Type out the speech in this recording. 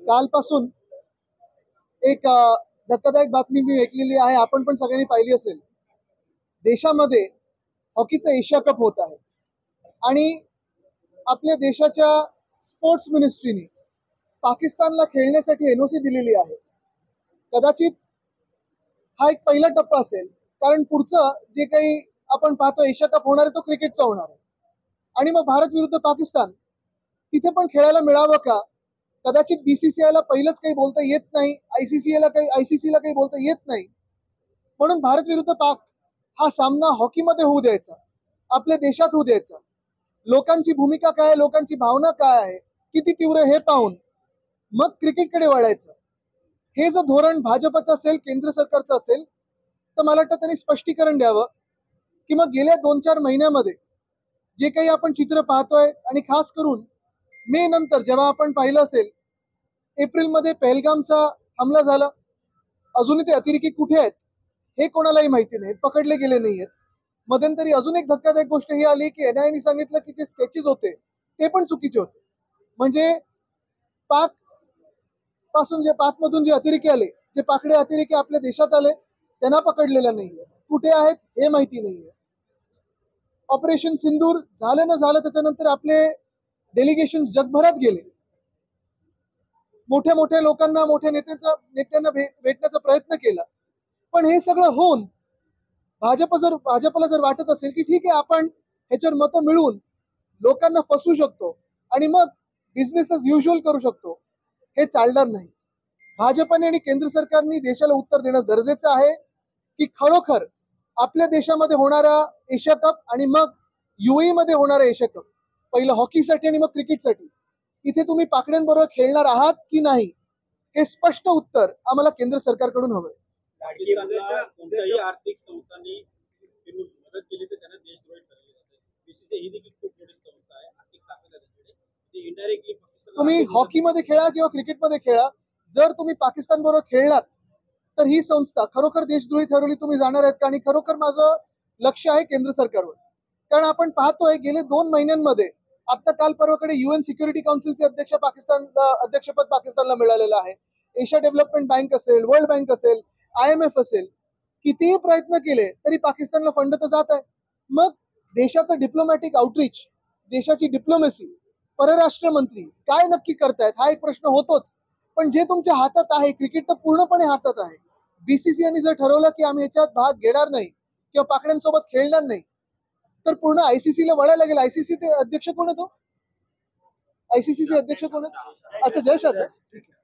कालपासून एक धक्कादायक बातमी मी ऐकलेली आहे, आपण पण सगळ्यांनी पाहिली असेल. देशामध्ये हॉकीचा एशिया कप होत आहे आणि आपल्या देशाच्या स्पोर्ट्स मिनिस्ट्रीने पाकिस्तानला खेळण्यासाठी एनओसी दिलेली आहे. कदाचित हा एक पहिला टप्पा असेल, कारण पुढचं जे काही आपण पाहतो एशिया कप होणार आहे तो क्रिकेटचा होणार आहे आणि मग भारत विरुद्ध पाकिस्तान तिथे पण खेळायला मिळावं का? कदाचित बीसीसीआयला पहिलंच काही बोलता येत नाही, आयसीसीला काही बोलता येत नाही, म्हणून भारत विरुद्ध पाक हा सामना हॉकीमध्ये होऊ द्यायचा, आपल्या देशात होऊ द्यायचा. लोकांची भूमिका काय आहे, लोकांची भावना काय आहे, किती तीव्र हे पाहून मग क्रिकेटकडे वळायचं. हे जर धोरण भाजपचं असेल, केंद्र सरकारचं असेल, तर मला वाटतं त्यांनी स्पष्टीकरण द्यावं की मग गेल्या 2-4 महिन्यामध्ये जे काही आपण चित्र पाहतोय आणि खास करून मे नंतर जेव्हा आपण पाहिलं असेल, एप्रिलमध्ये पहलगामचा हमला झाला, अजूनही ते अतिरेकी कुठे आहेत हे कोणालाही माहिती नाही, पकडले गेले नाहीयेत. मध्यंतरी अजून एक धक्कादायक गोष्ट ही आली की एनआयएने सांगितलं की जे स्केचेस होते ते पण चुकीचे होते. म्हणजे पाकमधून जे अतिरेकी आले, जे पाकडे अतिरेकी आपल्या देशात आले, त्यांना पकडलेलं नाहीये, कुठे आहेत हे माहिती नाहीये. ऑपरेशन सिंदूर झालं ना झालं, त्याच्यानंतर आपले डेलिगेशन्स जगभरात गेले, मोठ्या मोठ्या लोकांना, मोठ्या नेत्यांना भेटण्याचा प्रयत्न केला. पण हे सगळं होऊन भाजपला जर वाटत असेल की ठीक आहे, आपण ह्याच्यावर मतं मिळवून लोकांना फसवू शकतो आणि मग बिझनेस एज युजुअल करू शकतो, हे चालणार नाही. भाजपने आणि केंद्र सरकारने देशाला उत्तर देणं गरजेचं आहे की खरोखर आपल्या देशामध्ये होणारा एशिया कप आणि मग युएई मध्ये होणारा एशिया कप, पहिलं हॉकीसाठी आणि मग क्रिकेटसाठी, इथे तुम्ही पाकड्यांबरोबर खेळणार आहात की नाही, हे स्पष्ट उत्तर आम्हाला केंद्र सरकारकडून हवंय. कोणत्याही आर्थिक संस्थांनी मदत केली तर त्यांना देशद्रोही ठरवले जाते. बीसीसीआय ही देखील खूप मोठी संस्था आहे, आर्थिक ताकद आहे त्याच्याकडे. इनडायरेक्टली तुम्ही हॉकीमध्ये खेळा किंवा क्रिकेटमध्ये खेळा, जर तुम्ही पाकिस्तान बरोबर खेळलात तर ही संस्था खरोखर देशद्रोही ठरवली तुम्ही जाणार आहेत का? आणि खरोखर माझं लक्ष आहे केंद्र सरकारवर, कारण आपण पाहतोय गेले 2 महिन्यांमध्ये आता काल परवाकडे युएन सिक्युरिटी काउन्सिलचे अध्यक्षपद पाकिस्तानला मिळालेलं आहे. एशिया डेव्हलपमेंट बँक असेल, वर्ल्ड बँक असेल, IMF असेल, कितीही प्रयत्न केले तरी पाकिस्तानला फंड तर जात आहे. मग देशाचं डिप्लोमॅटिक आउटरीच, देशाची डिप्लोमसी, परराष्ट्र मंत्री काय नक्की करतायत हा एक प्रश्न होतोच. पण जे तुमच्या हातात आहे, क्रिकेट तर पूर्णपणे हातात आहे. बीसीसीआयने जर ठरवलं की आम्ही याच्यात भाग घेणार नाही किंवा पाकड्यांसोबत खेळणार नाही, तर पूर्ण आयसीसीला वळायला लागेल. आयसीसी ते अध्यक्ष कोण आहे? तो आयसीसीचे अध्यक्ष कोण आहे? अच्छा, जयशाच आहे. ठीक आहे.